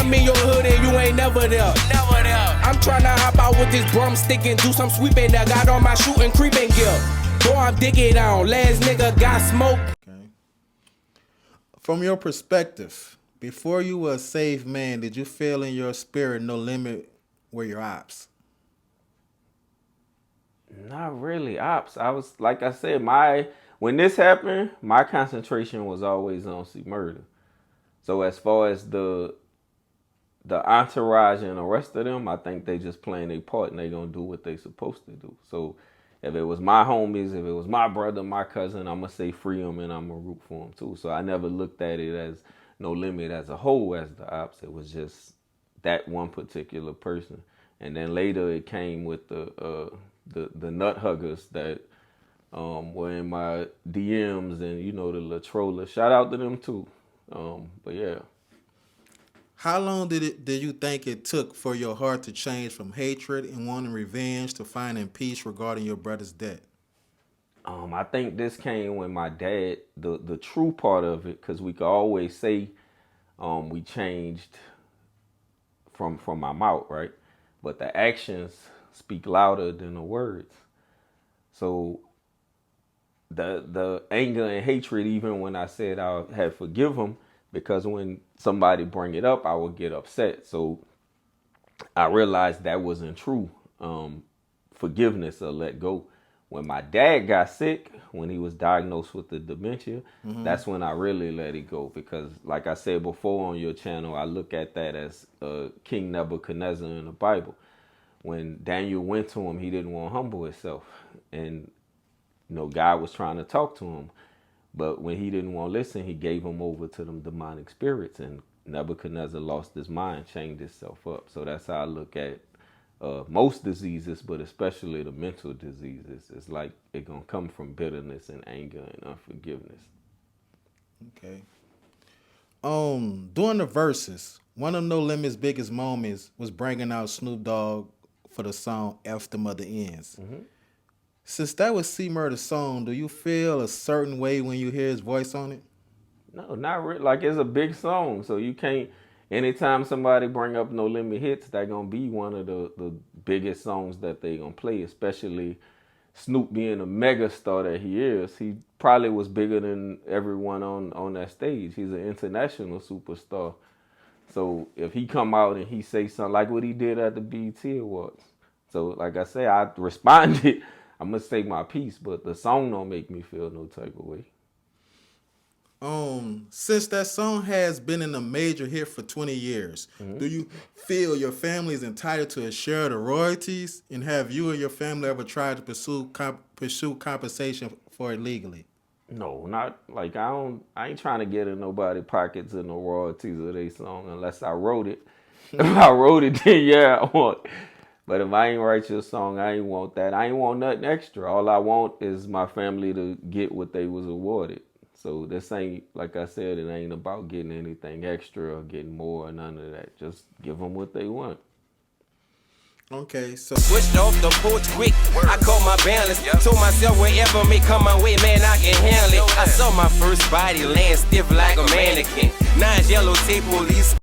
I'm in your hood and you ain't never there. I'm tryna hop out with this broomstick and do some sweeping. I got on my shooting creeping gear. Boy, I'm digging down. Last nigga got smoke. Okay. From your perspective, before you were a saved man, did you feel in your spirit no limit were your ops? Not really ops. I was, like I said, when this happened, my concentration was always on see murder. So as far as the entourage and the rest of them, I think they just playing their part and they gonna do what they supposed to do. So if it was my homies, if it was my brother, my cousin, I'm gonna say free them and I'm gonna root for them too. So I never looked at it as No Limit as a whole as the ops. It was just that one particular person. And then later it came with the nut huggers that were in my DMs and, you know, the La Troller. Shout out to them too. But yeah. How long did you think it took for your heart to change from hatred and wanting revenge to finding peace regarding your brother's death? I think this came when my dad, the true part of it, because we could always say we changed from my mouth, right? But the actions speak louder than the words. So the anger and hatred, even when I said I had forgive him, because when somebody bring it up, I would get upset. So I realized that wasn't true forgiveness or let go. When my dad got sick, when he was diagnosed with the dementia, that's when I really let it go. Because like I said before on your channel, I look at that as King Nebuchadnezzar in the Bible. When Daniel went to him, he didn't want to humble himself. And, you know, God was trying to talk to him. But when he didn't want to listen, he gave him over to them demonic spirits. And Nebuchadnezzar lost his mind, chained himself up. So that's how I look at most diseases, but especially the mental diseases. It's like it going to come from bitterness and anger and unforgiveness. Okay. During the verses, one of No Limit's biggest moments was bringing out Snoop Dogg for the song F the Mother Ends. Since that was C Murder's song, do you feel a certain way when you hear his voice on it? No, not really. Like, it's a big song, so you can't, anytime somebody bring up No Limit hits, that gonna be one of the biggest songs that they gonna play, especially Snoop being a mega star that he is. He probably was bigger than everyone on that stage. He's an international superstar. So if he come out and he say something like what he did at the BET Awards. So like I say, I responded, I'm gonna say my piece, but the song don't make me feel no type of way. Since that song has been in a major hit for 20 years, do you feel your family is entitled to a share of the royalties? And have you and your family ever tried to pursue compensation for it legally? No, not like I ain't trying to get in nobody's pockets in the royalties of their song unless I wrote it. If I wrote it, then yeah, I want. But if I ain't write your song, I ain't want that. I ain't want nothing extra. All I want is my family to get what they was awarded. So this ain't, like I said, it ain't about getting anything extra or getting more or none of that. Just give them what they want. Okay, so Switched off the porch quick. I caught my balance. Told myself wherever may come my way, man, I can handle it. I saw my first body laying stiff like a mannequin. 9 yellow tape police.